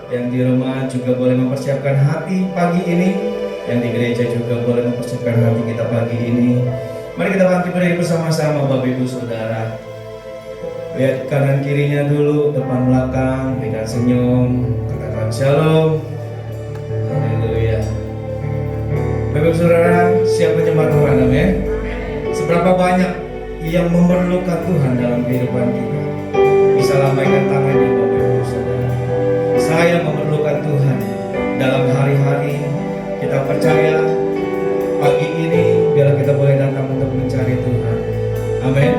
Yang di rumah juga boleh mempersiapkan hati pagi ini. Yang di gereja juga boleh mempersiapkan hati kita pagi ini. Mari kita bangkit berdiri bersama-sama Bapak Ibu Saudara. Lihat kanan kirinya dulu, depan belakang, berikan senyum, katakan shalom. Haleluya. Bapak Ibu Saudara, siap menyembah Tuhan, amin. Seberapa banyak yang memerlukan Tuhan dalam kehidupan kita? Bisa lambaikan tangannya Bapak Ibu Saudara. Saya memerlukan Tuhan dalam hari-hari. Kita percaya pagi ini biarlah kita boleh datang untuk mencari Tuhan. Amin.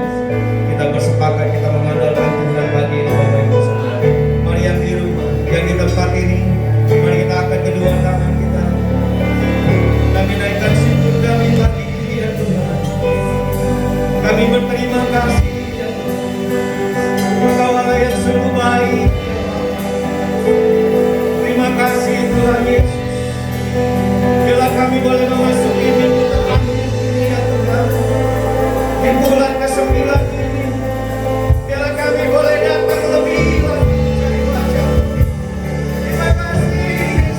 Kita bersepakat, kita mengandalkan Tuhan pagi ini Bapak Ibu Saudara. Mari yang di rumah, yang di tempat ini, mari kita angkat kedua tangan kita. Kami naikkan syukur kami pagi ini ya Tuhan. Kami berterima kasih ya Tuhan. Engkau Allah yang sungguh baik. Terima kasih Tuhan Yesus. Bila kami boleh memasuki minggu terakhir ini ya Tuhan, di bulan ke-9 ini, bila kami boleh datang lebih lagi mencari wajah. Terima kasih Yesus.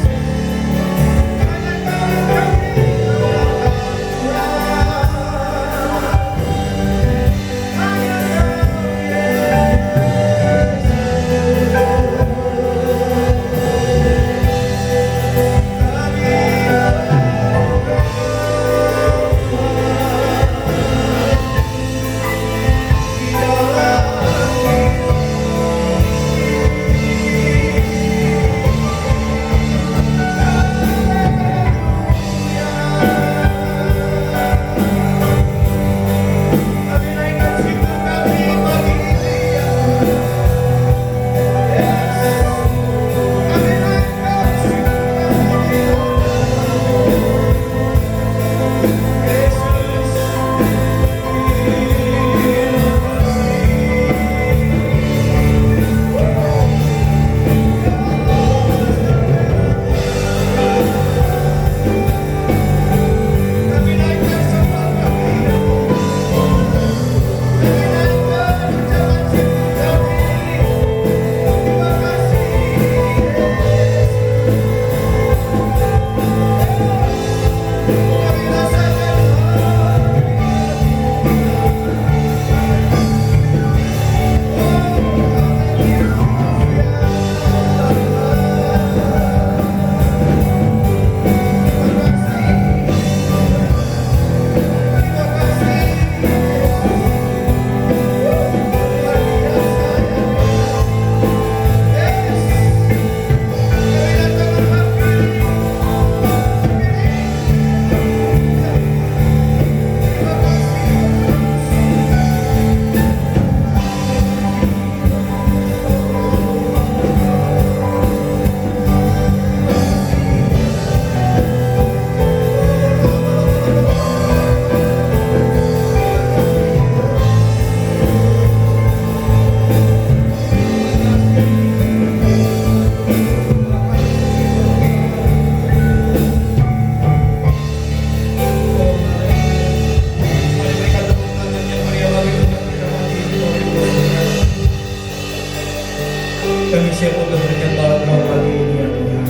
Hanya kami siap untuk menyembah Engkau pagi ini ya Tuhan.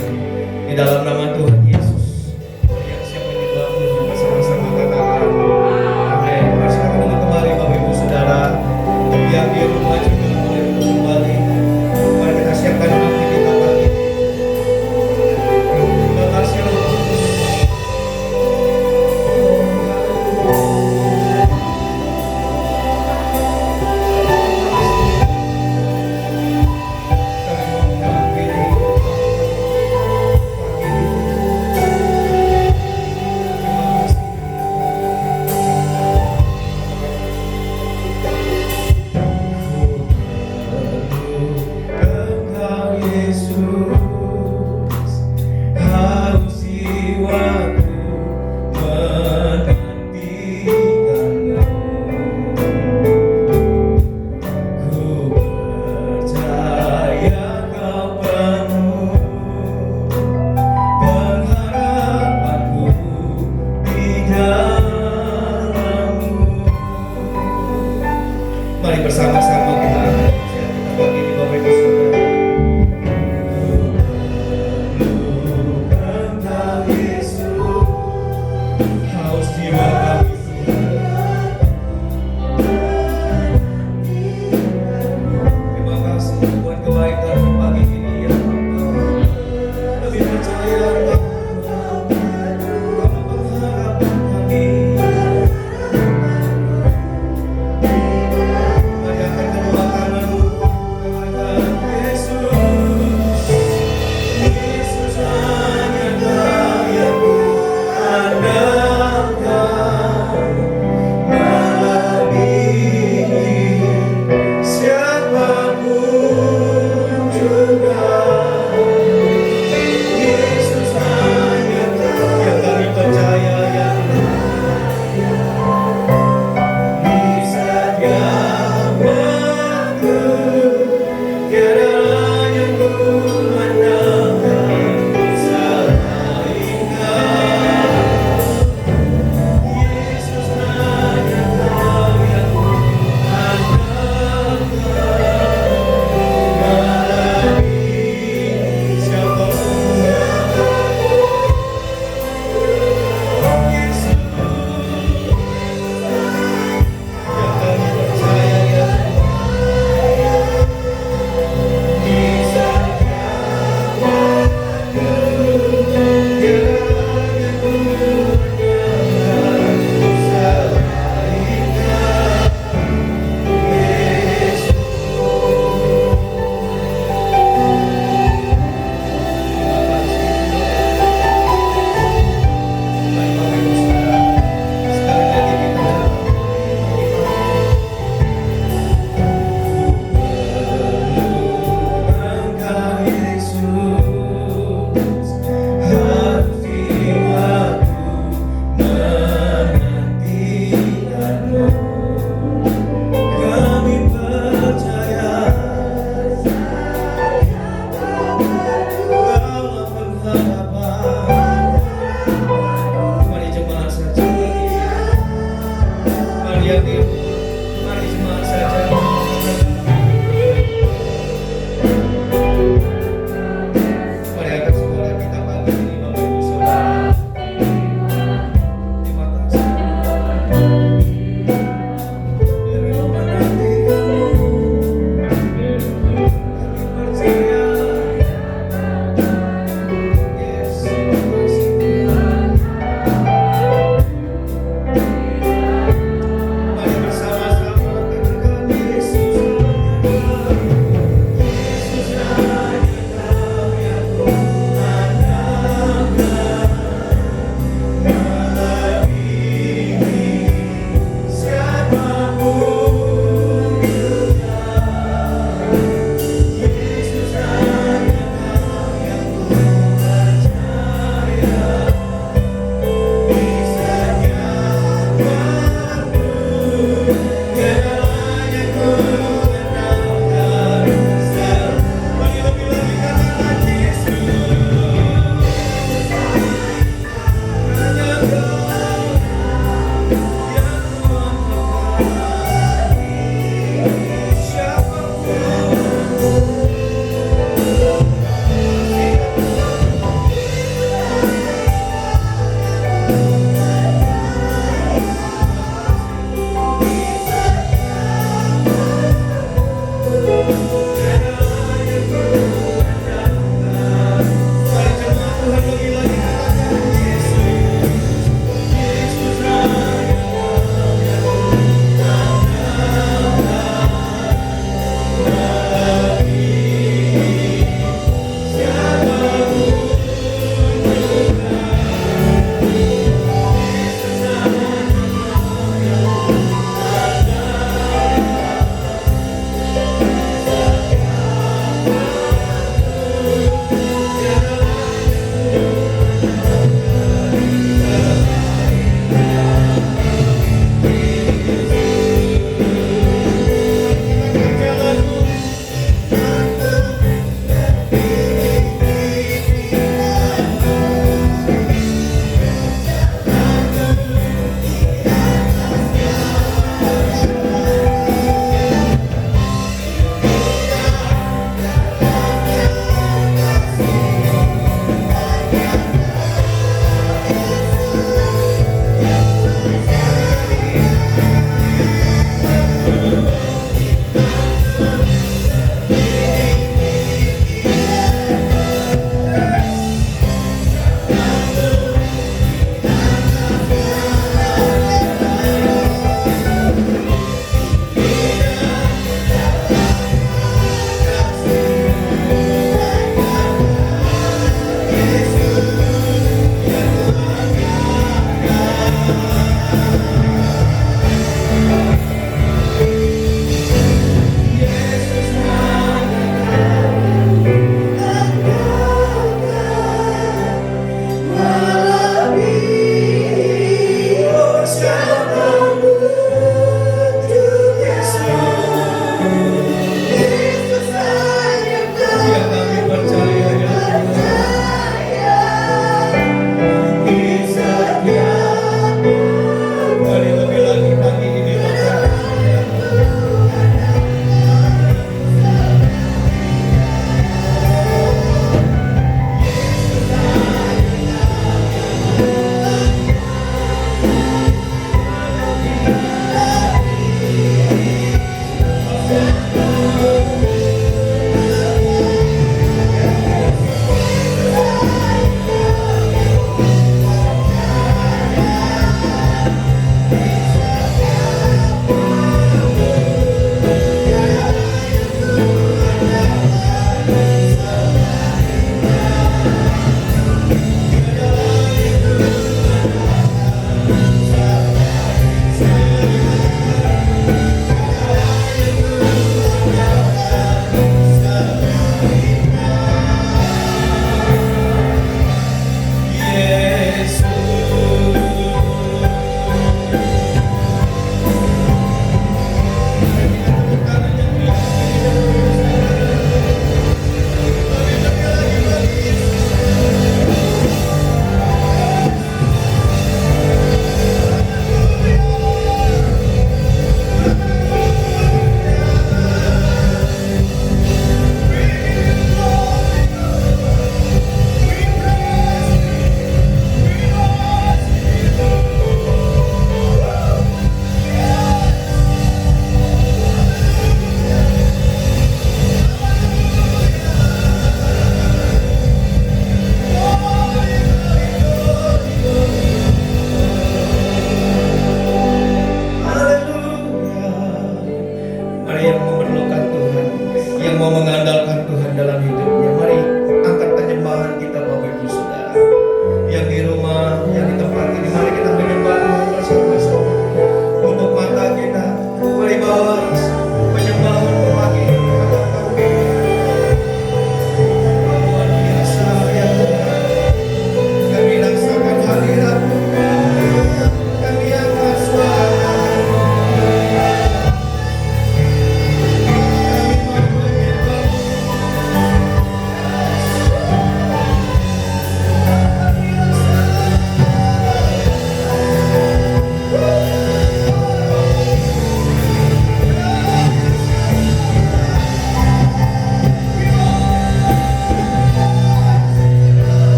Di dalam nama Tuhan Yesus, yang siap menyembah Tuhan bersama-sama katakan amin. Silakan duduk kembali Bapak Ibu Saudara. Yang di rumah juga boleh duduk kembali. Mari kita siapkan hati kita pagi. Terima kasih Roh Kudus. Kami mau mengakhiri pagi ini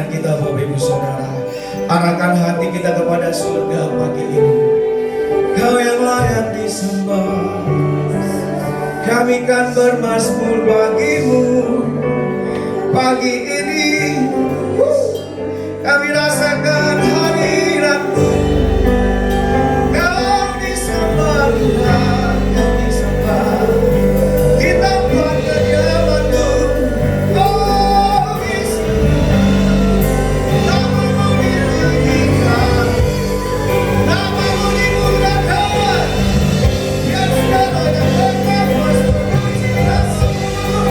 kedatangan kita Bapak Ibu Saudara. Arahkan hati kita kepada surga pagi ini. Kau yang layak disembah. Kami kan bermazmur bagimu pagi ini. Kami rasakan hadiratmu. Kau disembah Tuhan, kau disembah. Kita buat kediamanmu. Oh disembah. Namamu ditinggikan, namamu dimuliakan. Biar segalanya bertambah memuji kasih-Mu.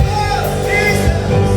Oh Jesus.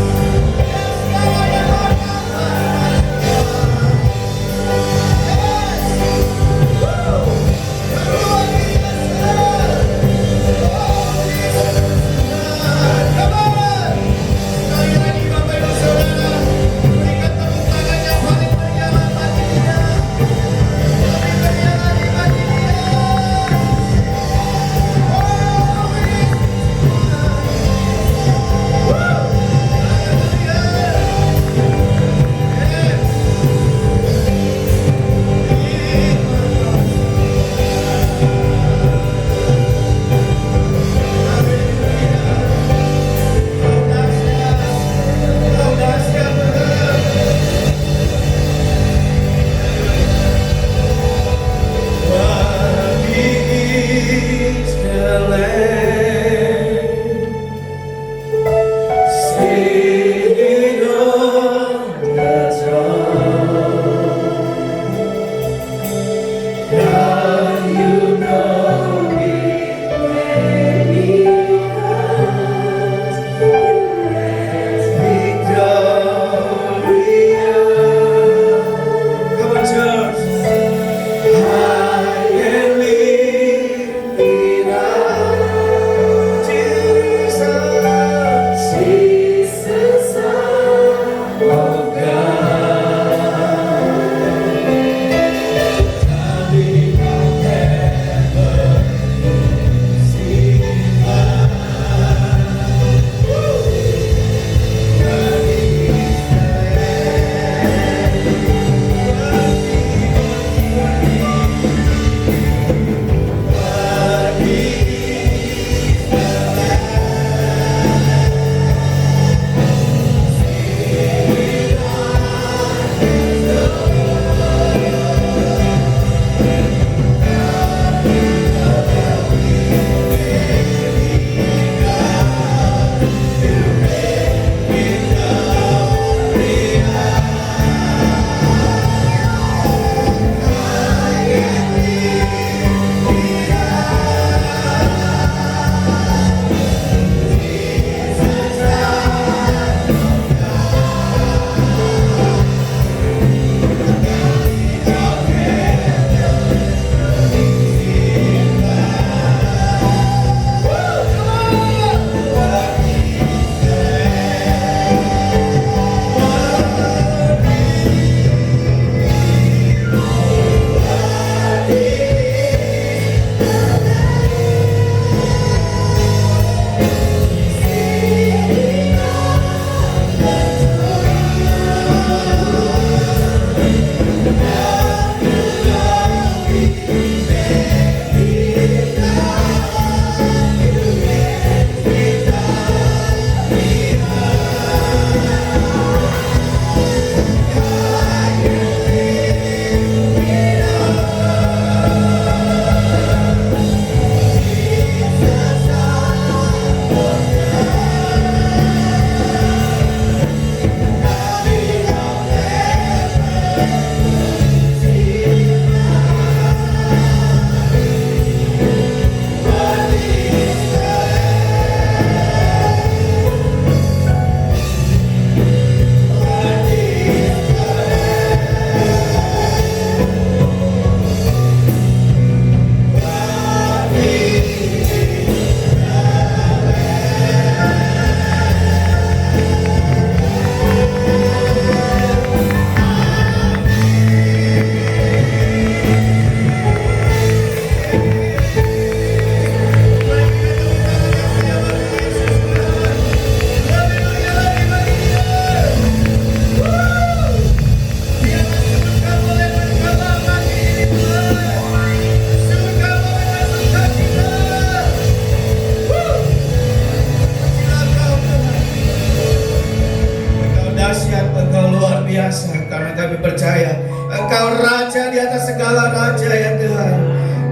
kuasa, karena kami percaya Engkau Raja di atas segala raja ya Tuhan.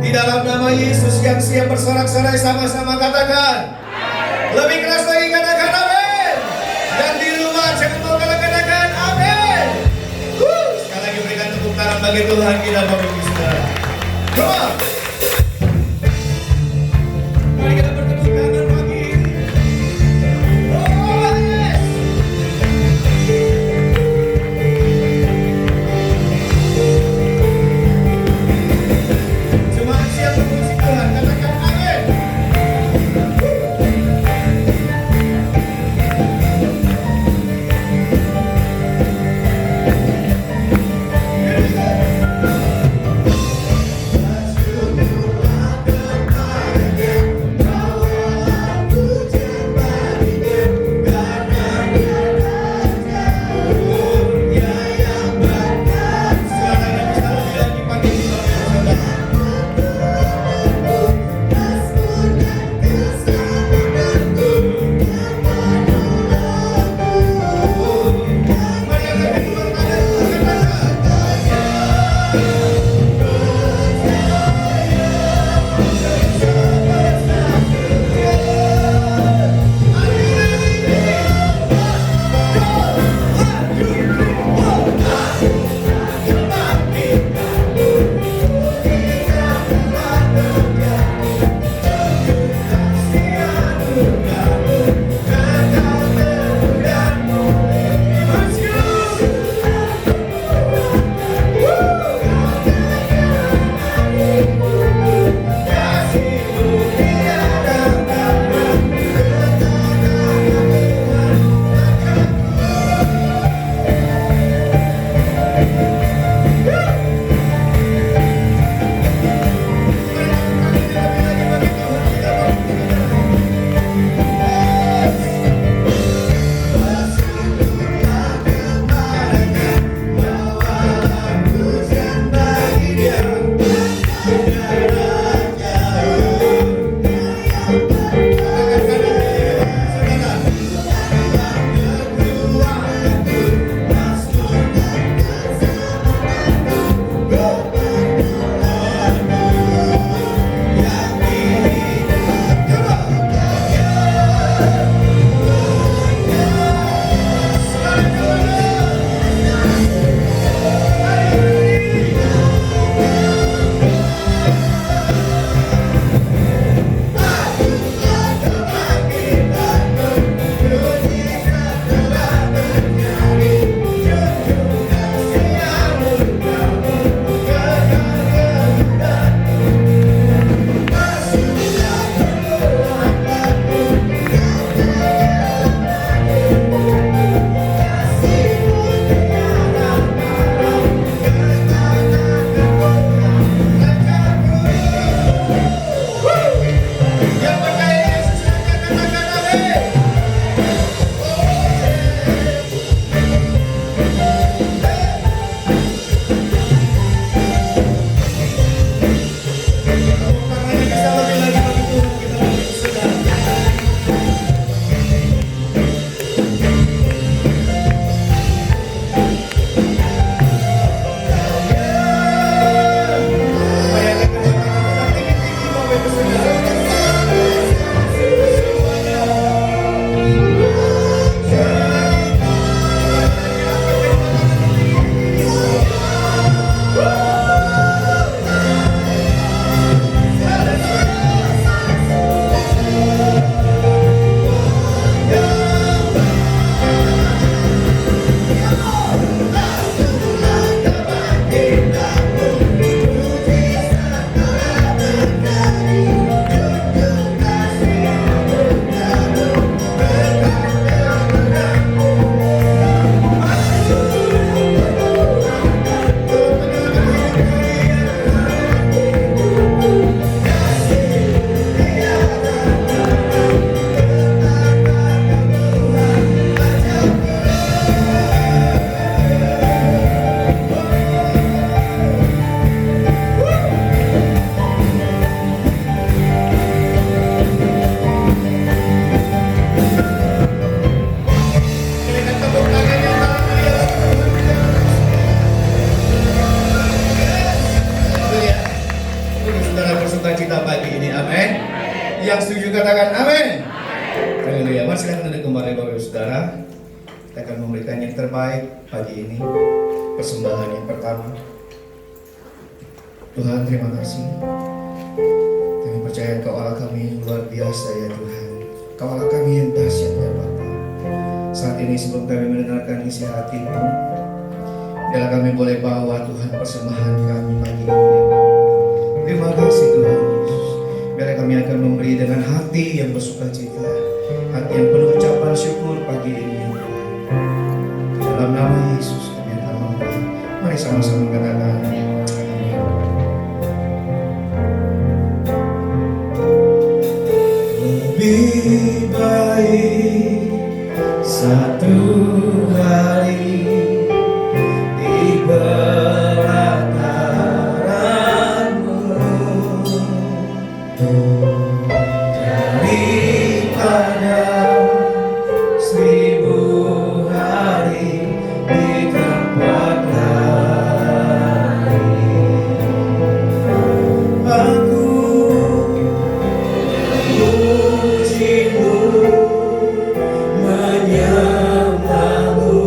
Di dalam nama Yesus yang siap bersorak-sorai, sama-sama katakan lebih keras lagi, katakan amin. Dan di rumah jangan mau katakan amin. Sekali lagi berikan tepuk tangan bagi Tuhan kita, Bapak Ibu Saudara. Come on. Mari kita bertepuk tangan pagi ini. Oh yes. Jemaat siap memuji Tuhan, katakan amin. Yang setuju katakan amin. Haleluya. Mari silakan duduk kembali Bapak Ibu Saudara. Kita akan memberikan yang terbaik pagi ini. Persembahan yang pertama. Tuhan, terima kasih. Kami percaya Kau Allah kami yang luar biasa ya Tuhan. Kau Allah kami yang dahsyat ya Bapa. Saat ini sebelum kami mendengarkan isi hati-Mu, biarlah kami boleh bawa Tuhan persembahan kami pagi ini ya Bapa. Terima kasih Tuhan Yesus. Biarlah kami akan memberi dengan hati yang bersukacita, hati yang penuh ucapan syukur pagi ini ya Tuhan. Dalam nama Yesus kami akan memberi. Mari sama-sama katakan amin. Lebih baik satu hari di pelataran-Mu daripada 1000 hari di tempat lain. Aku memuji-Mu, menyembah-Mu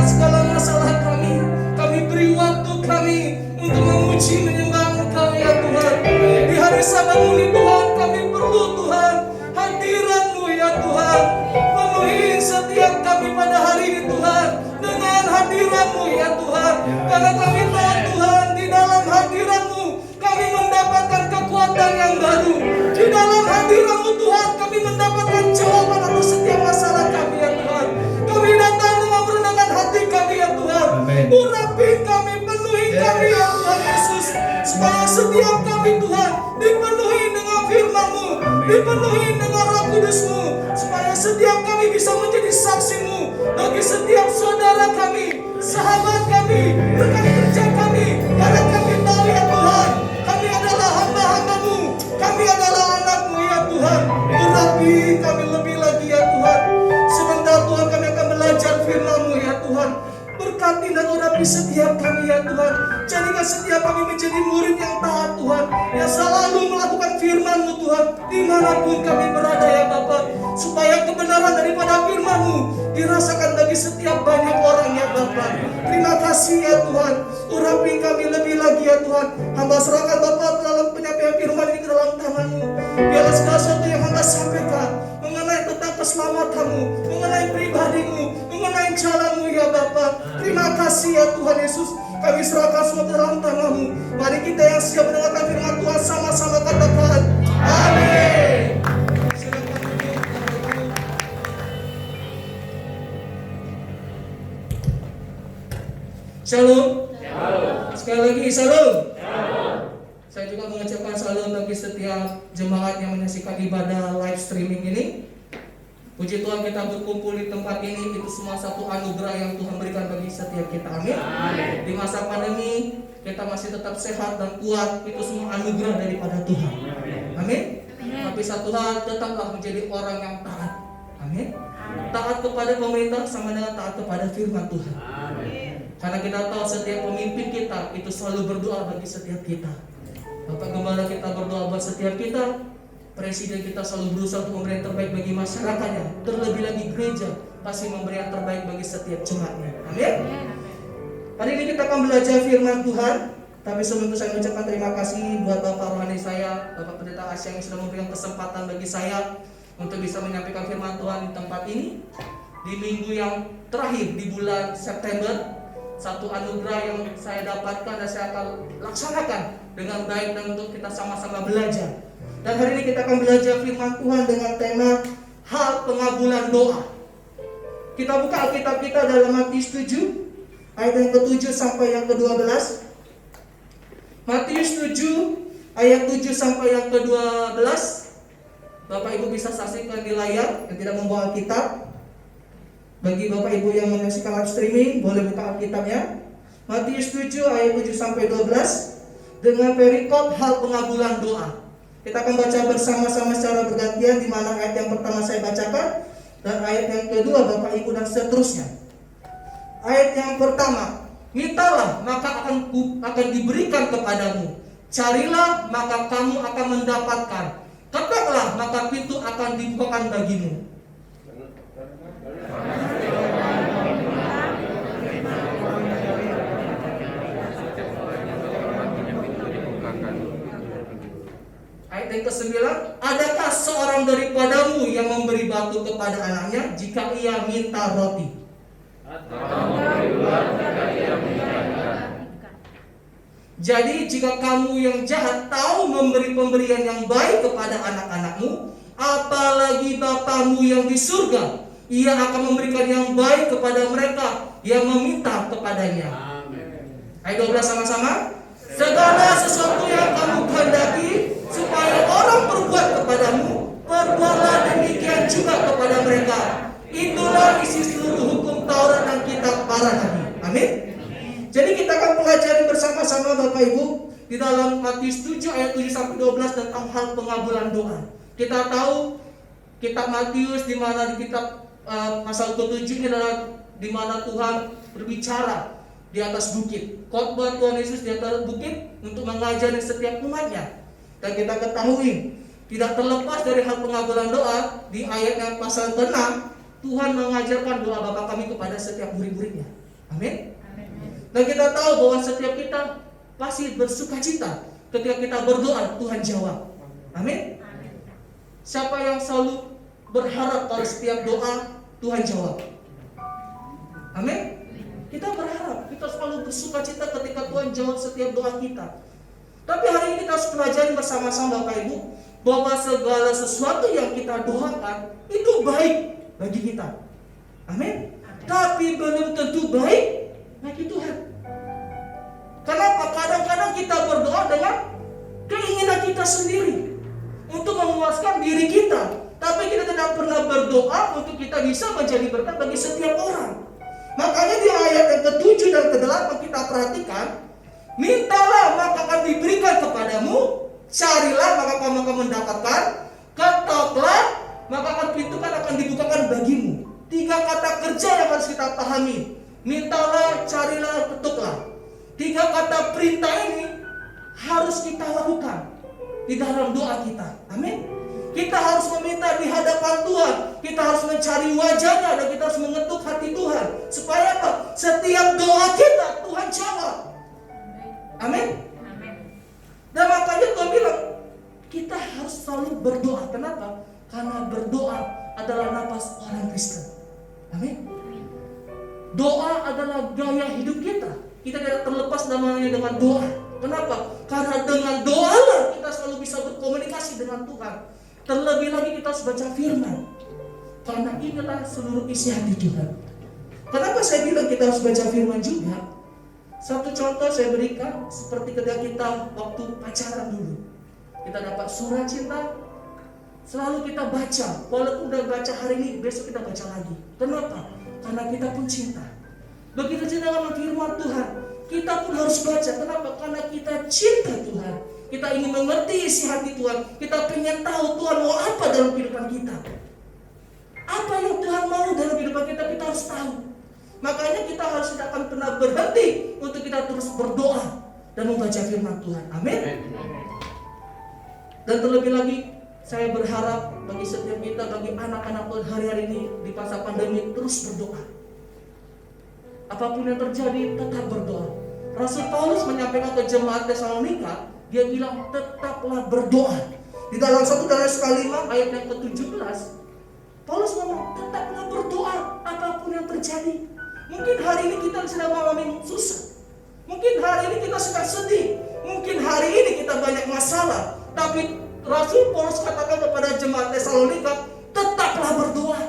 segala masalah kami. Kami beri waktu kami untuk memuji menyembah Engkau ya Tuhan. Di hari Sabat ini Tuhan, kami perlu Tuhan hadirat-Mu ya Tuhan. Penuhi setiap kami pada hari ini Tuhan dengan hadirat-Mu ya Tuhan. Karena kami tahu Tuhan, di dalam hadirat-Mu kami mendapatkan kekuatan yang baru. Di dalam hadirat-Mu Tuhan, kami mendapatkan jawaban atas setiap masalah kami ya Tuhan. Kami datang dengan merendahkan hati kami ya Tuhan. Urapi kami, penuhi kami ya Tuhan Yesus. Supaya setiap kami Tuhan dipenuhi dengan firman-Mu, dipenuhi dengan Roh Kudus-Mu. Supaya setiap kami bisa menjadi saksi-Mu bagi setiap saudara kami, sahabat kami, rekan kerja kami. Karena kami tahu ya Tuhan, kami adalah hamba-hamba-Mu, kami adalah anak-Mu ya Tuhan. Urapi kami lebih lagi ya Tuhan. Sebentar Tuhan kami akan belajar firman-Mu ya Tuhan. Berkati dan urapi setiap kami ya Tuhan. Jadikan setiap kami menjadi murid yang taat Tuhan, yang selalu melakukan firman-Mu Tuhan dimanapun kami berada ya Bapa. Supaya kebenaran daripada firman-Mu dirasakan bagi setiap banyak orang ya Bapa. Terima kasih ya Tuhan. Urapi kami lebih lagi ya Tuhan. Hamba serahkan Bapa dalam penyampaian firman ini ke dalam tangan-Mu. Biarlah segala sesuatu yang hamba sampaikan mengenai tentang keselamatan-Mu, mengenai pribadi-Mu, mengenai jalan-Mu ya Bapa. Terima kasih ya Tuhan Yesus. Kami serahkan semua ke dalam tangan-Mu. Mari kita yang siap mendengarkan firman Tuhan sama-sama katakan amin. Shalom. Sekali lagi shalom. Saya juga mengucapkan shalom bagi setiap jemaat yang menyaksikan ibadah live streaming ini. Puji Tuhan, kita berkumpul di tempat ini, itu semua satu anugerah yang Tuhan berikan bagi setiap kita. Amin. Di masa pandemi kita masih tetap sehat dan kuat, itu semua anugerah daripada Tuhan. Amin. Tapi satu hal, tetaplah menjadi orang yang taat. Amin. Taat kepada pemerintah sama dengan taat kepada firman Tuhan. Karena kita tahu setiap pemimpin kita itu selalu berdoa bagi setiap kita. Bapak Gembala kita berdoa buat setiap kita. Presiden kita selalu berusaha untuk memberi yang terbaik bagi masyarakatnya. Terlebih lagi gereja pasti memberi yang terbaik bagi setiap jemaatnya. Amin. Hari ini kita akan belajar firman Tuhan. Tapi sebelum itu saya mengucapkan terima kasih buat Bapak rohani saya, Bapak Pendeta Asya yang sudah memberikan kesempatan bagi saya untuk bisa menyampaikan firman Tuhan di tempat ini. Di minggu yang terakhir di bulan September, satu anugerah yang saya dapatkan dan saya akan laksanakan dengan baik dan untuk kita sama-sama belajar. Dan hari ini kita akan belajar firman Tuhan dengan tema hal pengabulan doa. Kita buka Alkitab kita dalam Matius 7 ayat yang ke-7 sampai yang ke-12. Matius 7 ayat 7 sampai yang ke-12. Bapak Ibu bisa saksikan di layar yang tidak membawa Alkitab. Bagi Bapak Ibu yang menyaksikan live streaming, boleh buka Alkitabnya. Matius 7 ayat 7 sampai 12 dengan perikop hal pengabulan doa. Kita akan baca bersama-sama secara bergantian, di mana ayat yang pertama saya bacakan dan ayat yang kedua Bapak Ibu dan seterusnya. Ayat yang pertama, mintalah maka akan diberikan kepadamu, carilah maka kamu akan mendapatkan, ketuklah maka pintu akan dibukakan bagimu. Ayat yang ke-9, adakah seorang daripadamu yang memberi batu kepada anaknya jika ia minta roti? Jadi jika kamu yang jahat tahu memberi pemberian yang baik kepada anak-anakmu, apalagi Bapamu yang di surga, ia akan memberikan yang baik kepada mereka yang meminta kepadanya. Ayat 12 sama-sama. Segala sesuatu yang kamu kehendaki supaya orang berbuat kepadamu, perbuatlah demikian juga kepada mereka. Itulah isi seluruh hukum Taurat dan kitab para nabi. Amin. Jadi kita akan pelajari bersama-sama Bapak Ibu di dalam Matius 7 ayat 7 sampai 12 tentang hal pengabulan doa. Kita tahu kitab Matius di mana di kitab pasal ke-7 ini adalah di mana Tuhan berbicara di atas bukit. Khotbah Tuhan Yesus di atas bukit untuk mengajari setiap umatnya. Dan kita ketahui tidak terlepas dari hal pengabulan doa, di ayat yang pasal ke-6 Tuhan mengajarkan doa Bapa kami kepada setiap murid-muridnya. Amin. Dan kita tahu bahwa setiap kita pasti bersuka cita ketika kita berdoa, Tuhan jawab. Amin. Siapa yang selalu berharap kalau setiap doa Tuhan jawab? Amin. Kita berharap, kita selalu bersuka cita ketika Tuhan jawab setiap doa kita. Tapi hari ini kita harus pelajari bersama-sama Bapak Ibu, bahwa segala sesuatu yang kita doakan itu baik bagi kita. Amin. Tapi belum tentu baik bagi Tuhan. Kenapa? Kadang-kadang kita berdoa dengan keinginan kita sendiri untuk memuaskan diri kita, tapi kita tidak pernah berdoa untuk kita bisa menjadi berkat bagi setiap orang. Makanya di ayat yang ke-7 dan ke-8 kita perhatikan, mintalah maka akan diberikan kepadamu, carilah maka kamu akan mendapatkan, ketoklah maka akan pintu akan dibukakan bagimu. 3 kata kerja yang harus kita pahami. Mintalah, carilah, ketuklah. 3 kata perintah ini harus kita lakukan di dalam doa kita. Amin. Kita harus meminta di hadapan Tuhan. Kita harus mencari wajahnya dan kita harus mengetuk hati Tuhan. Supaya apa? Setiap doa kita Tuhan jawab. Amin. Dan makanya Tuhan bilang kita harus selalu berdoa. Kenapa? Karena berdoa adalah napas orang Kristen. Amin. Doa adalah gaya hidup kita. Kita tidak terlepas namanya dengan doa. Kenapa? Karena dengan doa lah kita selalu bisa berkomunikasi dengan Tuhan. Terlebih lagi kita harus baca firman. Karena inilah seluruh isi hati Tuhan. Kenapa saya bilang kita harus baca firman juga? Satu contoh saya berikan seperti ketika kita waktu pacaran dulu. Kita dapat surat cinta, selalu kita baca. Walaupun udah baca hari ini, besok kita baca lagi. Kenapa? Karena kita pun cinta. Begitu cinta dengan firman Tuhan, kita pun harus baca. Kenapa? Karena kita cinta Tuhan. Kita ingin mengerti isi hati Tuhan. Kita pengen tahu Tuhan mau apa dalam kehidupan kita. Apa yang Tuhan mau dalam kehidupan kita, kita harus tahu. Makanya kita harus tidak akan pernah berhenti untuk kita terus berdoa dan membaca firman Tuhan. Amin. Dan terlebih lagi, saya berharap bagi setiap kita, bagi anak-anak Tuhan hari-hari ini di masa pandemi, terus berdoa. Apapun yang terjadi, tetap berdoa. Rasul Paulus menyampaikan ke jemaat Tesalonika, dia bilang tetaplah berdoa. Di dalam 1 Korintus 5 ayat yang ke-17, Paulus ngomong tetaplah berdoa apapun yang terjadi. Mungkin hari ini kita sedang mengalami susah. Mungkin hari ini kita sedang sedih. Mungkin hari ini kita banyak masalah. Tapi Rasul Paulus katakan kepada jemaat Tesalonika, tetaplah berdoa.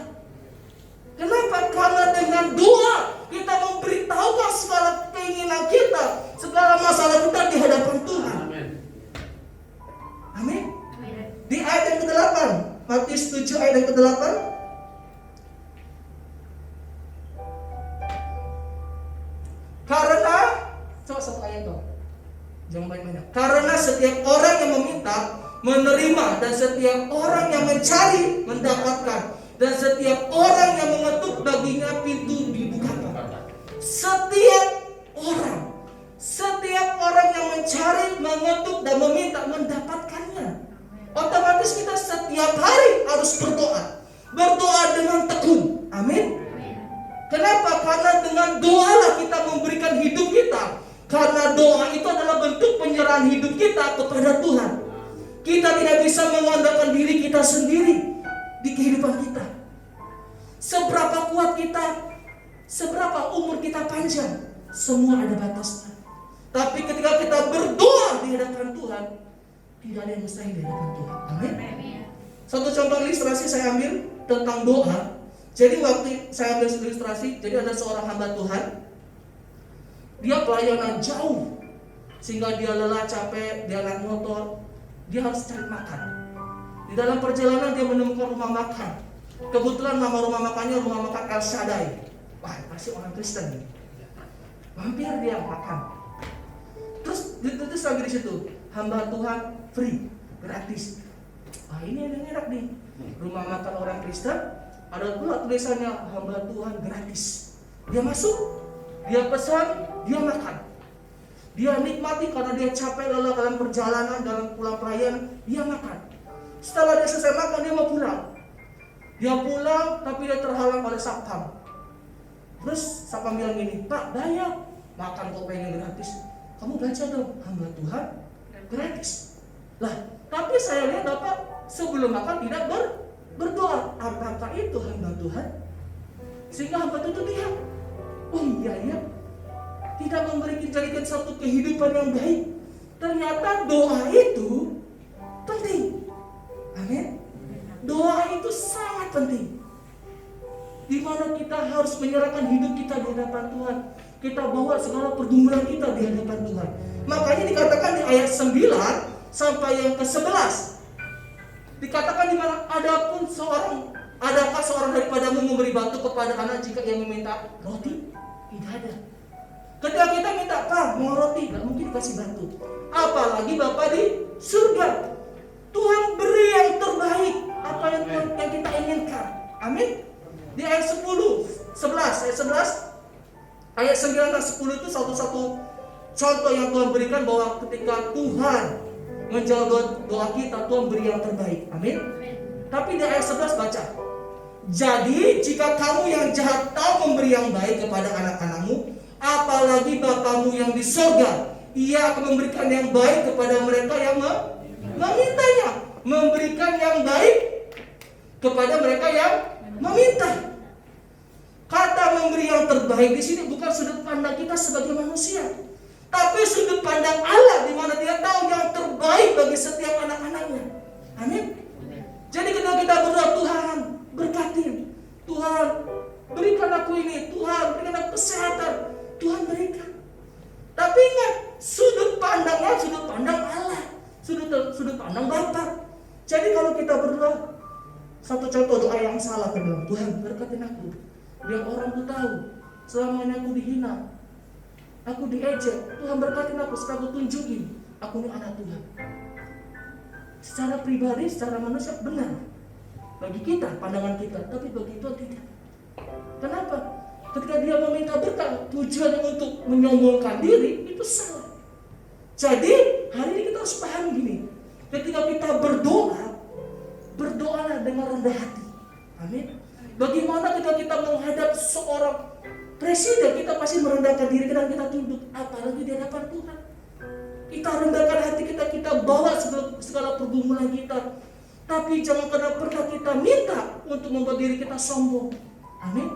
Kenapa? Karena dengan doa kita memberitahukan segala keinginan kita, segala masalah kita di hadapan Tuhan. Amin. Di ayat yang ke-8, Matius 7 ayat yang ke-8, karena coba satu ayat dong, jangan banyak-banyak. Karena setiap orang yang meminta menerima, dan setiap orang yang mencari mendapatkan, dan setiap orang yang mengetuk baginya pintu dibukakan. Setiap orang yang mencari, mengetuk dan meminta mendapatkannya. Otomatis kita setiap hari harus berdoa. Berdoa dengan tekun. Amin. Kenapa? Karena dengan doalah kita memberikan hidup kita. Karena doa itu adalah bentuk penyerahan hidup kita kepada Tuhan. Kita tidak bisa mengandalkan diri kita sendiri di kehidupan kita. Seberapa kuat kita, seberapa umur kita panjang, semua ada batasnya. Tapi ketika kita berdoa di hadapan Tuhan, tidak ada yang mustahil di hadapan Tuhan. Amin. Satu contoh ilustrasi saya ambil tentang doa. Jadi waktu saya ambil ilustrasi, jadi ada seorang hamba Tuhan, dia pelayanan jauh, sehingga dia lelah, capek, dia naik motor, dia harus cari makan. Di dalam perjalanan dia menemukan rumah makan. Kebetulan nama rumah makannya rumah makan El Shaddai. Wah, pasti orang Kristen nih. Mampir dia makan. Terus lagi di situ, hamba Tuhan free, gratis. Wah, ini ada yang enak nih. Rumah makan orang Kristen, ada pula tulisannya hamba Tuhan gratis. Dia masuk, dia pesan, dia makan. Dia nikmati karena dia capek lelah dalam perjalanan, dalam pulang pelayanan, dia makan. Setelah dia selesai makan, dia mau pulang. Dia pulang, tapi dia terhalang oleh satpam. Terus siapa bilang gini, Pak bayar, makan kok pengen gratis. Kamu baca dong, hamba Tuhan gratis. Lah, tapi saya lihat Bapak sebelum makan tidak berdoa. Apakah itu hamba Tuhan? Sehingga hamba itu lihat, oh iya ya, tidak jadikan satu kehidupan yang baik. Ternyata doa itu penting. Amin. Doa itu sangat penting. Di mana kita harus menyerahkan hidup kita di hadapan Tuhan. Kita bawa segala pergumulan kita di hadapan Tuhan. Makanya dikatakan di ayat 9 sampai yang ke-11. Dikatakan di mana adakah seorang daripadamu memberi batu kepada anak jika ia meminta roti? Tidak ada. Ketika kita minta, Pak mau roti, gak mungkin kasih batu. Apalagi Bapa di surga. Tuhan beri yang terbaik, apa yang kita inginkan. Amin. Di ayat 11, ayat 9 dan 10 itu satu-satu contoh yang Tuhan berikan bahwa ketika Tuhan menjawab doa kita, Tuhan beri yang terbaik. Amin. Tapi di ayat 11 baca, jadi jika kamu yang jahat tahu memberi yang baik kepada anak-anakmu, apalagi Bapamu yang di surga, Ia akan memberikan yang baik kepada mereka yang memintanya. Memberikan yang baik kepada mereka yang meminta. Kata memberi yang terbaik di sini bukan sudut pandang kita sebagai manusia, tapi sudut pandang Allah, di mana Dia tahu yang terbaik bagi setiap anak-anaknya. Amin. Jadi ketika kita berdoa, Tuhan berkatin, Tuhan berikan aku ini, Tuhan berikan aku kesehatan, Tuhan berikan. Tapi ingat, sudut pandangnya sudut pandang Allah, sudut pandang Bapa. Jadi kalau kita berdoa, satu contoh doa yang salah, kita bilang, Tuhan berkatin aku, biar orang tuh tahu selama ini aku dihina, aku diejek. Tuhan berkatin aku, setelah aku tunjukin aku ini anak Tuhan. Secara pribadi, secara manusia benar bagi kita, pandangan kita, tapi bagi Tuhan tidak. Kenapa? Ketika Dia meminta berkat, tujuannya untuk menyombongkan diri, itu salah. Jadi hari ini kita harus paham gini, ketika kita berdoa, berdoalah dengan rendah hati. Amin. Bagaimana ketika kita menghadap seorang presiden, kita pasti merendahkan diri kita dan kita tunduk, apalagi di hadapan Tuhan. Kita rendahkan hati kita, kita bawa segala pergumulan kita. Tapi jangan pernah kita minta untuk membuat diri kita sombong. Amin.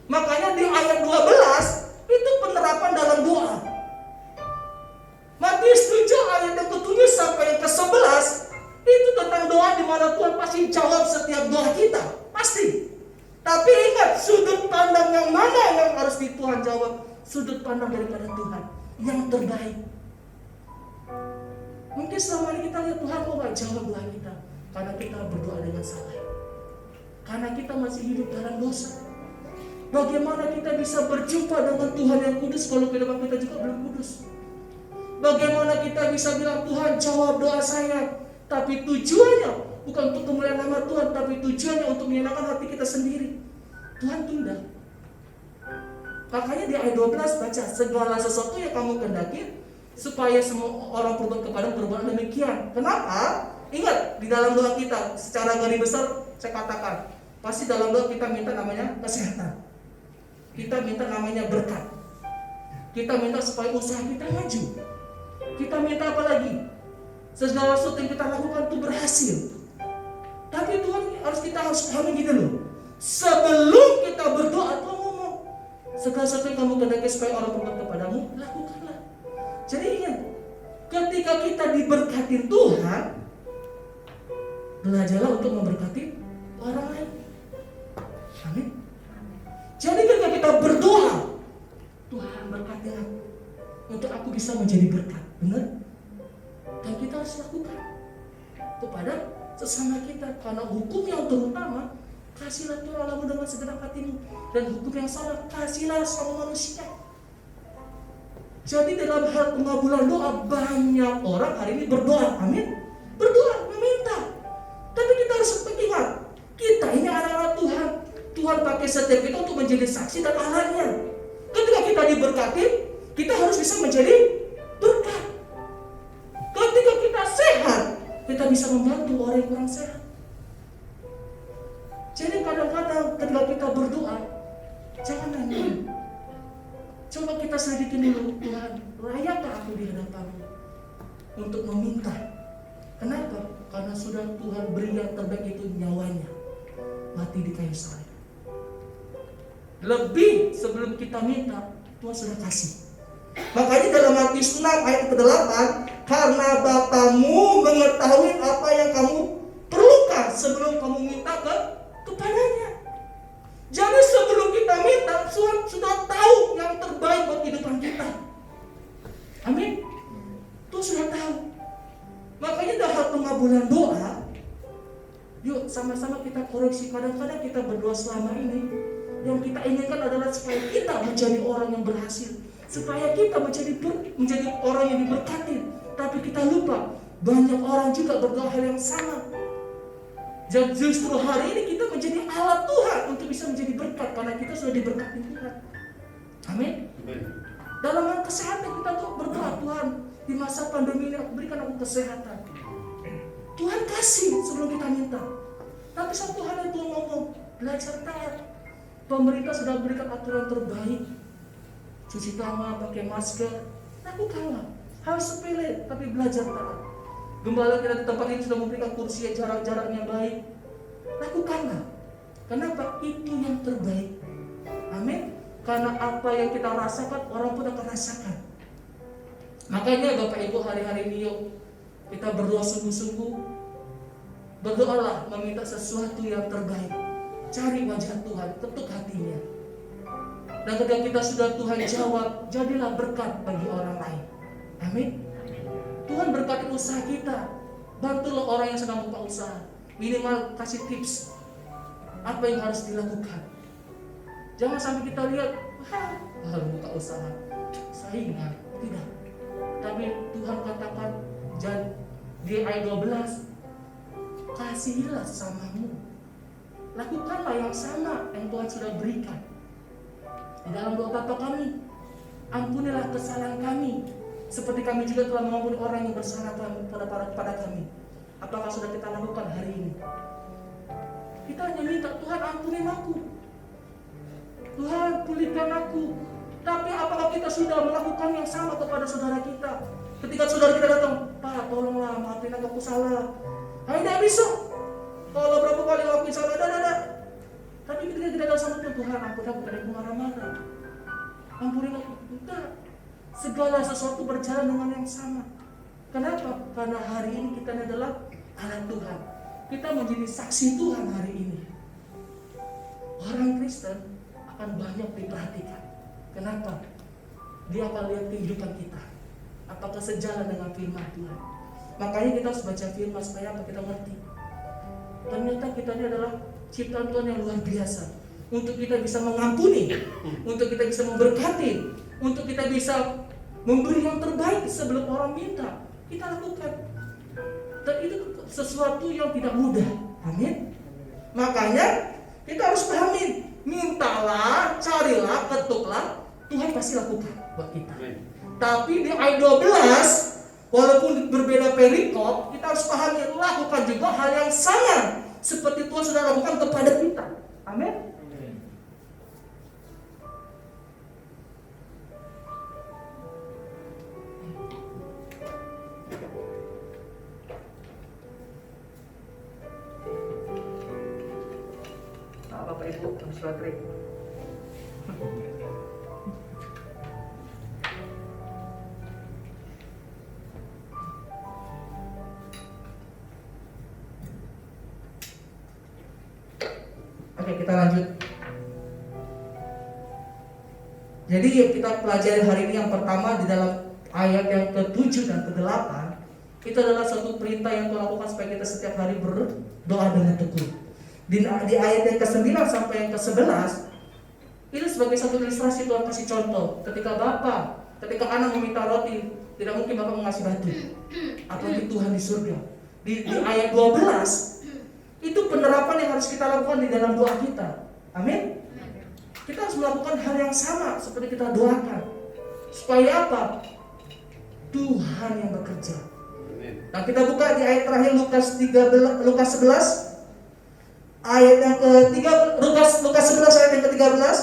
Makanya di ayat 12 itu penerapan dalam doa. Matius 7 ayat yang ke-7 sampai yang ke-11 itu tentang doa, di mana Tuhan pasti jawab setiap doa kita, pasti. Tapi ingat, sudut pandang yang mana yang harus Tuhan jawab? Sudut pandang daripada Tuhan yang terbaik. Mungkin selama ini kita lihat Tuhan kok gak jawab doa kita, karena kita berdoa dengan salah, karena kita masih hidup dalam dosa. Bagaimana kita bisa berjumpa dengan Tuhan yang kudus kalau kehidupan kita juga belum kudus? Bagaimana kita bisa bilang, Tuhan jawab doa saya, tapi tujuannya bukan untuk kemuliaan nama Tuhan, tapi tujuannya untuk menyenangkan hati kita sendiri. Tuhan tunda. Makanya di ayat 12 baca, segala sesuatu yang kamu kehendaki supaya semua orang berbuat kepada perbuatan demikian. Kenapa? Ingat, di dalam doa kita secara garis besar saya katakan, pasti dalam doa kita minta namanya kesehatan, kita minta namanya berkat, kita minta supaya usaha kita maju, kita minta apa lagi? Segala sesuatu yang kita lakukan itu berhasil. Tapi Tuhan kita harus pahami gini loh, sebelum kita berdoa Tuhan ngomong, segala sesuatu yang kamu kehendaki supaya orang berbuat kepadamu, lakukanlah. Jadi ingat, ketika kita diberkati Tuhan, belajarlah untuk memberkati orang lain. Amin. Jadi ketika kita berdoa, Tuhan berkati aku, untuk aku bisa menjadi berkat, benar? Dan kita harus lakukan kepada sesama kita, karena hukum yang terutama, kasihlah Tuhan Allahmu dengan segenap hatimu, dan hukum yang salah, kasihlah sama manusia. Jadi dalam hal pengabulan doa, banyak orang hari ini berdoa, amin, berdoa, meminta. Tapi kita harus ingat, kita ini anak-anak Tuhan. Tuhan pakai setiap kita untuk menjadi saksi dan anaknya. Ketika kita diberkati, kita harus bisa menjadi berkat. Ketika kita sehat, kita bisa membantu orang yang kurang sehat. Jadi kadang-kadang ketika kita berdoa, jangan hanya Coba kita selidikin dulu, Tuhan, layakkah aku di hadapan-Mu untuk meminta? Kenapa? Karena sudah Tuhan beri yang terbaik, itu nyawanya mati di kayu salib. Lebih sebelum kita minta, Tuhan sudah kasih. Makanya dalam Matius 6 ayat ke-8, karena Bapamu mengetahui apa yang kamu perlukan sebelum kamu minta kepadanya. Jadi sebelum kita minta, Tuhan sudah tahu yang terbaik buat kehidupan kita. Amin. Tuhan sudah tahu. Makanya dalam pengabulan doa, yuk sama-sama kita koreksi. Kadang-kadang kita berdoa selama ini, yang kita inginkan adalah supaya kita menjadi orang yang berhasil, supaya kita menjadi orang yang diberkati. Tapi kita lupa, banyak orang juga berdoa hal yang sama. Dan justru hari ini kita menjadi alat Tuhan untuk bisa menjadi berkat, karena kita sudah diberkati Tuhan. Amin. Dalam hal kesehatan kita tuh berdoa, Tuhan, di masa pandemi ini berikan aku kesehatan. Tuhan kasih sebelum kita minta. Tapi satu hal yang Tuhan ngomong, belajar taat. Pemerintah sudah berikan aturan terbaik, cuci tangan, pakai masker. Lakukanlah hal sepele, tapi belajar taat. Gembala kita di tempat ini sudah memberikan kursi yang jarak-jaraknya baik. Lakukanlah. Kenapa? Itu yang terbaik. Amin. Karena apa yang kita rasakan, orang pun akan rasakan. Makanya Bapak Ibu, hari-hari ini yuk kita berdoa sungguh-sungguh. Berdoalah meminta sesuatu yang terbaik. Cari wajah Tuhan, ketuk hatinya. Dan ketika kita sudah Tuhan jawab, jadilah berkat bagi orang lain. Amin. Tuhan berkati usaha kita. Bantulah orang yang sedang buka usaha. Minimal kasih tips apa yang harus dilakukan. Jangan sampai kita lihat, baru buka usaha, saingan. Tidak. Tapi Tuhan katakan di ayat 12, kasihilah sesamamu. Lakukanlah yang sama yang Tuhan sudah berikan. Di dalam doa Bapa kami, ampunilah kesalahan kami, seperti kami juga telah mengampuni orang yang bersalah kepada kami. Apakah sudah kita lakukan hari ini? Kita hanya minta, Tuhan ampunin aku, Tuhan pulihkan aku. Tapi apakah kita sudah melakukan yang sama kepada saudara kita? Ketika saudara kita datang, Pak tolonglah maafin aku salah. Tidak bisa. Kalau berapa kali lakuin salah, tapi ketika kita datang sama Tuhan, ampun aku, tidak marah-marah. Ampunin aku. Tidak. Segala sesuatu berjalan dengan yang sama. Kenapa? Karena hari ini kita adalah anak Tuhan. Kita menjadi saksi Tuhan hari ini. Orang Kristen akan banyak diperhatikan. Kenapa? Dia akan lihat kehidupan kita. Apakah sejalan dengan firman Tuhan. Makanya kita harus baca firman supaya apa? Kita ngerti. Ternyata kita ini adalah ciptaan Tuhan yang luar biasa. Untuk kita bisa mengampuni, untuk kita bisa memberkati, untuk kita bisa memberi yang terbaik sebelum orang minta. Kita lakukan. Dan itu sesuatu yang tidak mudah. Amin. Makanya kita harus pahami, mintalah, carilah, ketuklah, Tuhan pasti lakukan buat kita. Tapi di ayat 12, walaupun berbeda perikop, kita harus pahami, lakukan juga hal yang sama seperti Tuhan sudah lakukan kepada kita. Amin. Bapak Ibu, harus baterai. Oke, kita lanjut. Jadi kita pelajari hari ini yang pertama di dalam ayat yang ke-7 dan ke-8. Itu adalah satu perintah yang Tuhan lakukan supaya kita setiap hari berdoa dengan tekun. Di ayat yang ke-9 sampai yang ke-11 itu sebagai satu ilustrasi Tuhan kasih contoh. Ketika anak meminta roti, tidak mungkin Bapak mengasih batu. Apalagi Tuhan di surga. Di ayat 12 itu penerapan yang harus kita lakukan di dalam doa kita. Amin. Kita harus melakukan hal yang sama seperti kita doakan. Supaya apa? Tuhan yang bekerja. Nah, kita buka di ayat terakhir Lukas 11 ayat yang ke-3, Lukas 11 ayat yang ke-13.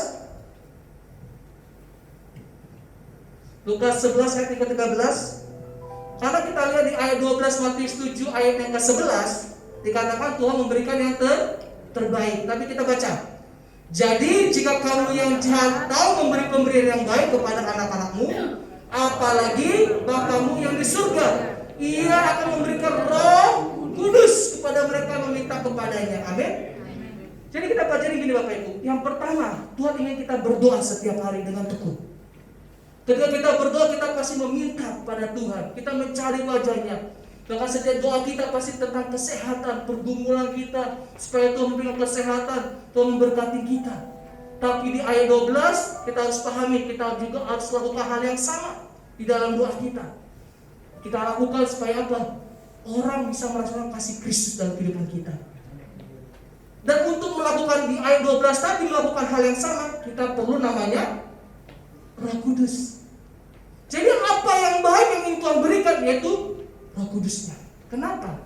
Lukas 11 ayat yang ke-13. Karena kita lihat di ayat 12 Matius 7 ayat yang ke-11 dikatakan Tuhan memberikan yang terbaik. Tapi kita baca. Jadi jika kamu yang jahat tahu memberi pemberian yang baik kepada anak-anakmu, apalagi Bapamu yang di surga, Ia akan memberikan Roh Kudus kepada mereka yang meminta kepadanya. Amin. Jadi kita pelajari gini Bapak Ibu. Yang pertama, Tuhan ingin kita berdoa setiap hari dengan tekun. Ketika kita berdoa, kita pasti meminta kepada Tuhan. Kita mencari wajahnya. Bahkan setiap doa kita pasti tentang kesehatan, pergumulan kita, supaya Tuhan memberikan kesehatan, Tuhan memberkati kita. Tapi di ayat 12 kita harus pahami, kita juga harus lakukan hal yang sama di dalam doa kita. Kita lakukan supaya apa? Orang bisa merasakan kasih Kristus dalam kehidupan kita. Dan untuk melakukan di ayat 12 tadi, melakukan hal yang sama, kita perlu namanya Roh Kudus. Jadi apa yang baik yang ingin Tuhan berikan, yaitu Roh Kudusnya. Kenapa?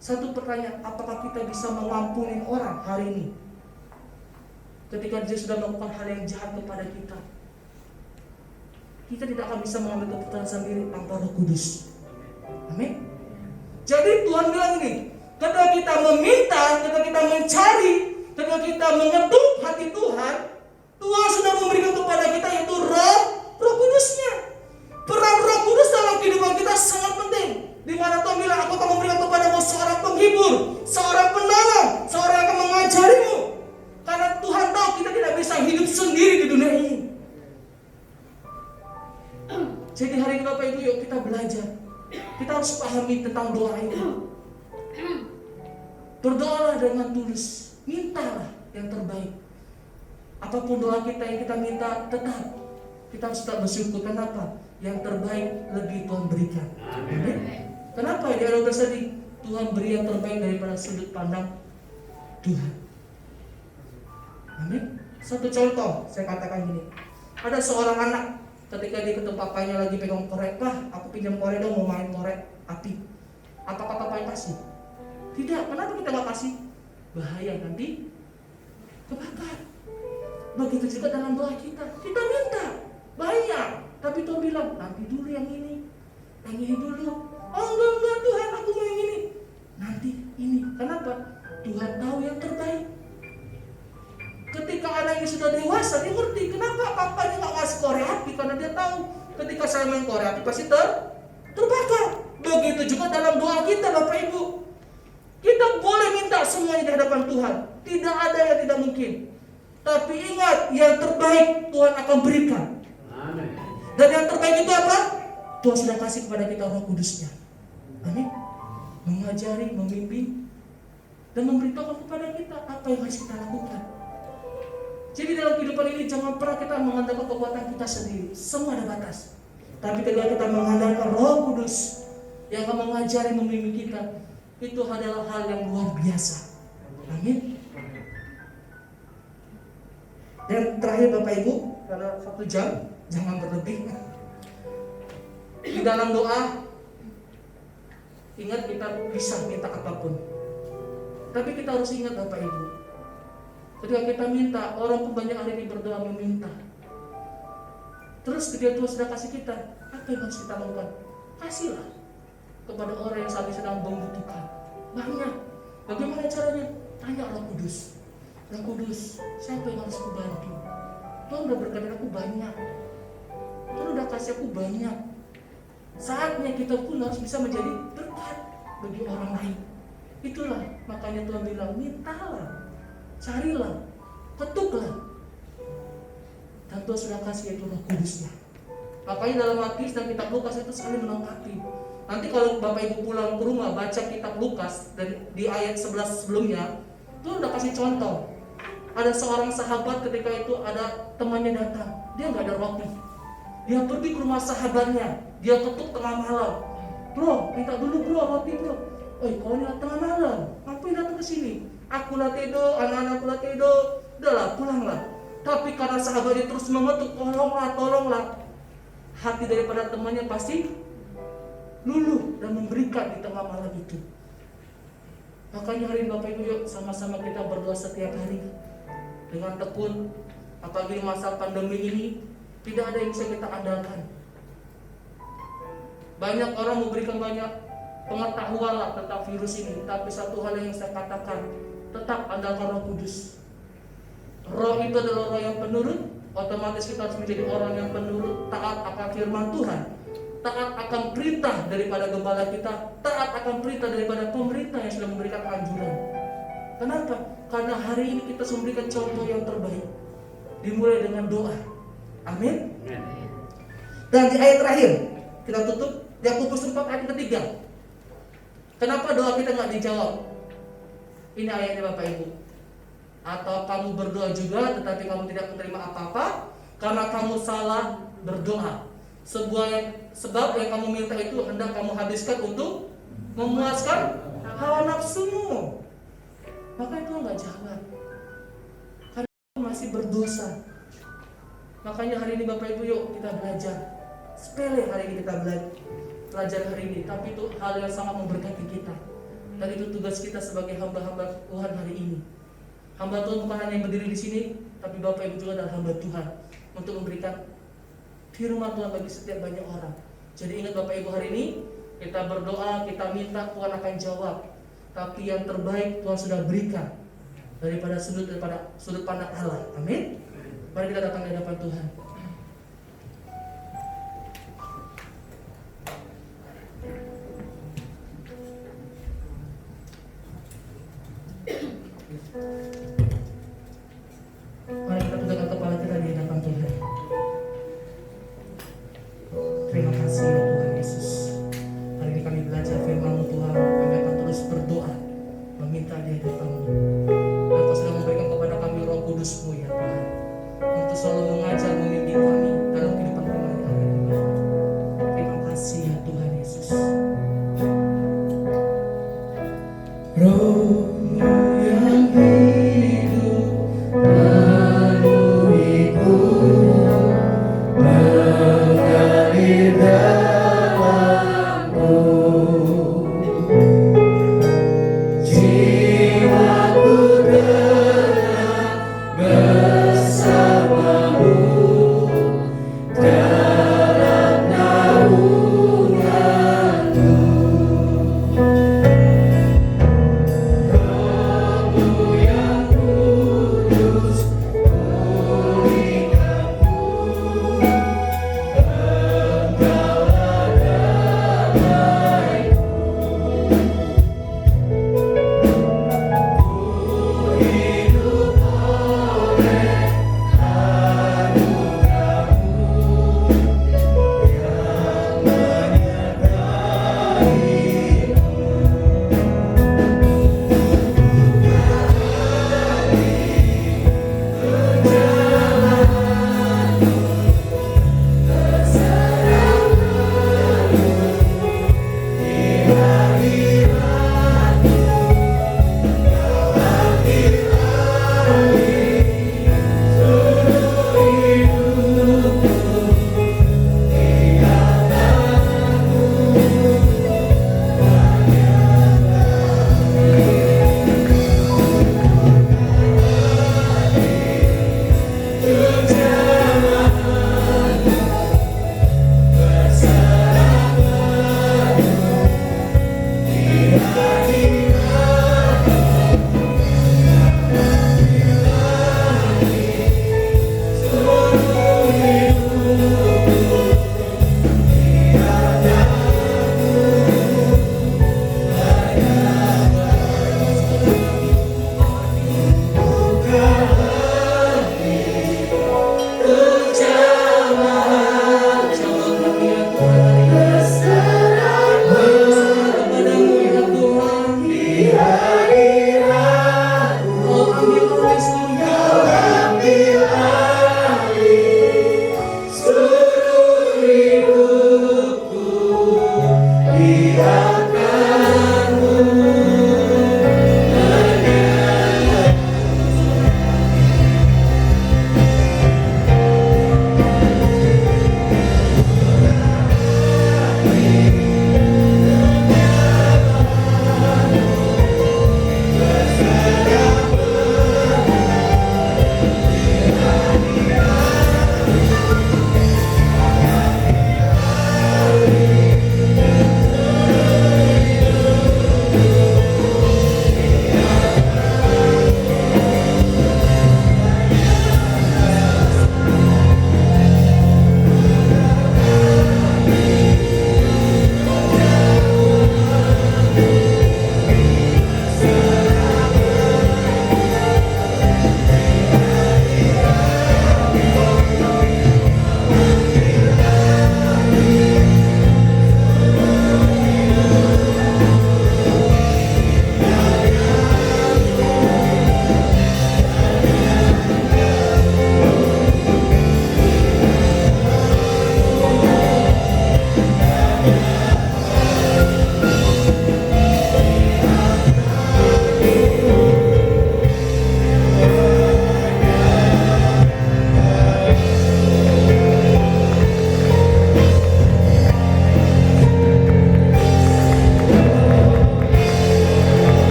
Satu pertanyaan, apakah kita bisa mengampuni orang hari ini ketika dia sudah melakukan hal yang jahat kepada kita? Kita tidak akan bisa mengambil keputusan sendiri tanpa Roh Kudus. Amin. Jadi Tuhan bilang ini, ketika kita meminta, ketika kita mencari, ketika kita mengetuk hati Tuhan, Tuhan sudah memberikan kepada kita yaitu Roh Kudusnya. Peran Roh Kudus dalam kehidupan kita sangat penting. Di mana Tuhan bilang, aku akan memberikan kepadamu seorang penghibur, seorang penolong, seorang yang akan mengajarimu. Karena Tuhan tahu kita tidak bisa hidup sendiri di dunia ini. Jadi hari ini Bapak Ibu, yuk kita belajar. Kita harus pahami tentang doa ini. Berdoalah dengan tulus, mintalah yang terbaik. Apapun doa kita yang kita minta, tetap kita harus tetap bersyukur. Kenapa? Yang terbaik lebih Tuhan berikan. Amin. Kenapa? Di ayat 12 tadi, Tuhan beri yang terbaik daripada sudut pandang Tuhan. Amin. Satu contoh, saya katakan gini. Ada seorang anak, ketika dia ketemu papanya lagi pegang korek, "Pak, aku pinjam korek dong, mau main korek api." Apakah papanya kasih? Tidak. Kenapa kita gak kasih? Bahaya, nanti kebakar. Begitu juga dalam doa kita. Kita minta banyak, tapi Tuhan bilang, nanti dulu yang ini dulu. Oh enggak Tuhan, aku mau yang ini. Nanti ini. Kenapa? Tuhan tahu yang terbaik. Ketika anak ini sudah dewasa, dia ngerti kenapa papanya gak ngasih korek api. Karena dia tahu ketika saya main korek api pasti terbakar. Begitu juga dalam doa kita Bapak Ibu. Kita boleh minta semuanya di hadapan Tuhan. Tidak ada yang tidak mungkin. Tapi ingat, yang terbaik Tuhan akan berikan. Amin. Dan yang terbaik itu apa? Tuhan sudah kasih kepada kita Roh Kudusnya. Amin. Mengajari, membimbing, dan memberitahu kepada kita apa yang harus kita lakukan. Jadi dalam kehidupan ini jangan pernah kita mengandalkan kekuatan kita sendiri. Semua ada batas. Tapi ketika kita mengandalkan Roh Kudus yang akan mengajari, membimbing kita, itu adalah hal yang luar biasa. Amin. Dan terakhir Bapak Ibu, karena 1 jam, jangan berlebih. Di dalam doa, ingat kita bisa minta apapun. Tapi kita harus ingat Bapak Ibu, ketika kita minta, orang pun banyak hari ini berdoa meminta. Terus ketika Tuhan sudah kasih kita, apa yang harus kita lakukan? Kasihlah kepada orang yang saat ini sedang membutuhkan. Banyak. Bagaimana caranya? Tanya Roh Kudus. Roh Kudus, siapa yang harus kubantu? Tuhan udah berkati aku banyak. Tuhan udah kasih aku banyak. Saatnya kita pun harus bisa menjadi berkat bagi orang lain. Itulah makanya Tuhan bilang, mintalah, carilah, ketuklah. Dan Tuhan sudah kasih itu Roh Kudusnya. Makanya dalam Matius dan kitab Lukas itu saling melengkapi. Nanti kalau Bapak Ibu pulang ke rumah baca kitab Lukas dan di ayat 11 sebelumnya, Tuhan udah kasih contoh. Ada seorang sahabat ketika itu ada temannya datang, dia nggak ada roti. Dia pergi ke rumah sahabatnya, dia ketuk tengah malam. "Bro, minta dulu bro roti bro." "Oh, kau ini tengah malam, ngapain datang ke sini? Aku lah tidur, anak-anakku lah tidur." Udahlah, pulanglah. Tapi karena sahabatnya terus mengetuk, tolonglah. Hati daripada temannya pasti luluh dan memberikan di tengah malam itu. Makanya hari ini Bapak Ibu, yuk sama-sama kita berdoa setiap hari dengan tekun. Apalagi masa pandemi ini, Tidak ada yang bisa kita andalkan. Banyak orang memberikan banyak pengetahuan lah tentang virus ini, tapi satu hal yang saya katakan, tetap andalkan Roh Kudus. Roh itu adalah roh yang penurut. Otomatis kita harus menjadi orang yang penurut, taat akan firman Tuhan, taat akan perintah daripada gembala kita, taat akan perintah daripada pemerintah yang sudah memberikan anjuran. Kenapa? Karena hari ini kita memberikan contoh yang terbaik, dimulai dengan doa. Amin. Dan di ayat terakhir kita tutup, Yakobus 4 ayat ketiga. Kenapa doa kita nggak dijawab? Ini ayatnya Bapak Ibu. Atau kamu berdoa juga tetapi kamu tidak menerima apa-apa karena kamu salah berdoa. Sebab yang kamu minta itu hendak kamu habiskan untuk memuaskan hawa nafsumu. Maka itu nggak jawab. Karena kamu masih berdosa. Makanya hari ini Bapak Ibu, yuk kita belajar. Sepele hari ini kita belajar hari ini, tapi itu hal yang sangat memberkati kita. Dan itu tugas kita sebagai hamba-hamba Tuhan hari ini. Hamba Tuhan bukan hanya yang berdiri di sini, tapi Bapak Ibu juga adalah hamba Tuhan untuk memberikan firman Tuhan bagi setiap banyak orang. Jadi ingat Bapak Ibu, hari ini kita berdoa, kita minta, Tuhan akan jawab. Tapi yang terbaik Tuhan sudah berikan daripada sudut pandang Allah. Amin. Mari kita datang di hadapan Tuhan. Mari kita tegakkan kepala kita di hadapan Tuhan. Terima kasih ya Tuhan Yesus. Hari ini kami belajar firman-Mu Tuhan. Kami akan terus berdoa, meminta di hadapan-Mu. Dan Kau sudah memberikan kepada kami Roh Kudus-Mu ya Tuhan, untuk selalu mengajar, memimpin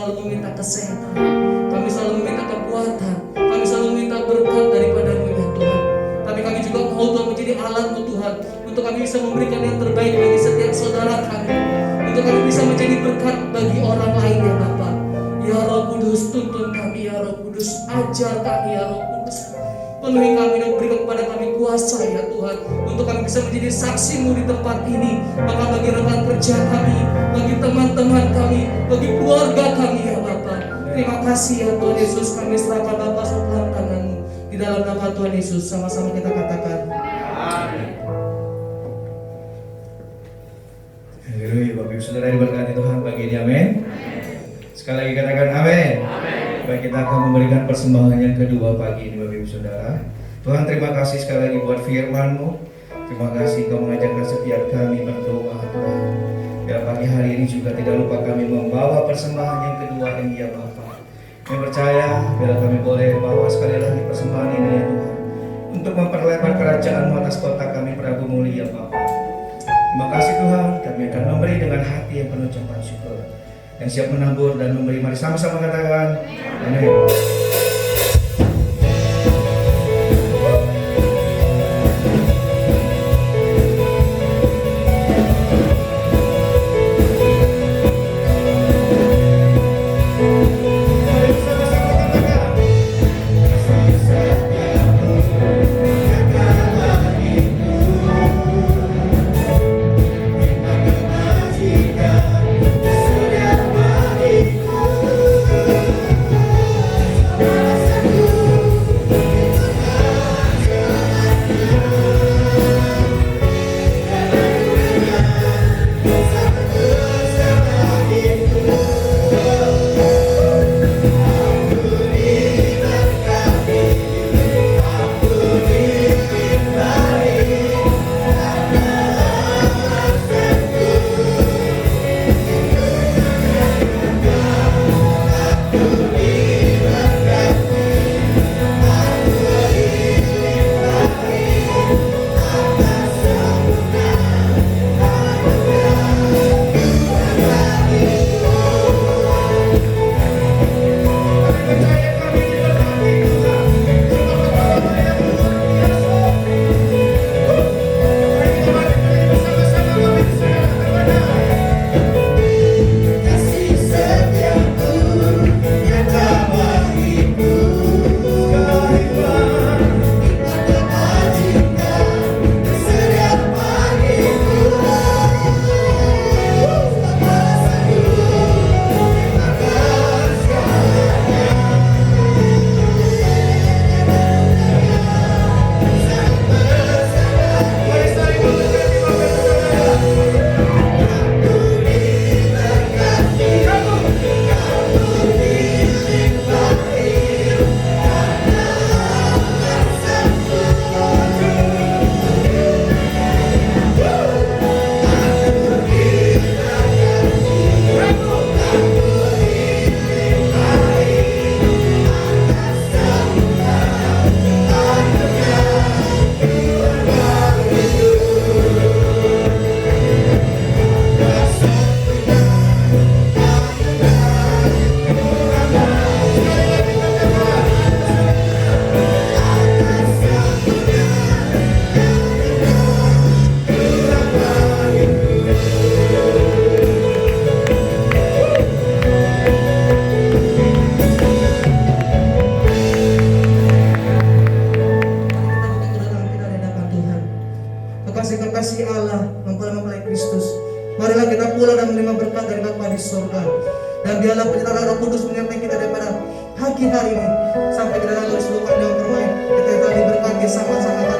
selalu meminta kesehatan, kami selalu meminta kekuatan, kami selalu meminta berkat daripada-Mu ya Tuhan. Tapi kami juga mau Tuhan menjadi alat-Mu Tuhan, untuk kami bisa memberikan yang terbaik bagi setiap saudara kami, untuk kami bisa menjadi berkat bagi orang lain ya Bapa. Ya Roh Kudus, tuntun kami ya Roh Kudus, ajar kami ya Roh Kudus, penuhi kami dan berikan kepada kami kuasa ya Tuhan, untuk kami bisa menjadi saksi-Mu di tempat ini, maka bagi rekan kerja kami, bagi teman-teman kami, bagi keluarga kami ya Bapa. Terima kasih ya Tuhan Yesus, kami serahkan Bapa sebelah tangan-Mu, di dalam nama Tuhan Yesus, sama-sama kita katakan amin. Haleluya, Bapak Ibu Saudara diberkati Tuhan pagi ini, amin. Sekali lagi katakan amin. Baik, kita akan memberikan persembahan yang kedua pagi ini Bapak Ibu Saudara. Tuhan terima kasih sekali lagi buat firman-Mu. Terima kasih Kau mengajarkan setiap kami berdoa Tuhan. Ya pagi hari ini juga tidak lupa kami membawa persembahan yang kedua ini ya Bapa. Kami percaya bila kami boleh bawa sekali lagi persembahan ini ya Tuhan, untuk memperlebar kerajaan-Mu atas kota kami Prabu Mulia Bapa. Terima kasih Tuhan, kami akan memberi dengan hati yang penuh ucapan syukur, yang siap menabur dan memberi. Mari sama-sama katakan amin. Kekasih Allah, mempelai Kristus, marilah kita pulang dan menerima berkat dari Bapa di surga. Dan biarlah penyertaan Roh Kudus menyertai kita daripada pagi hari ini sampai kita lalu seluruh yang bermain. Kita diberkati sama-sama.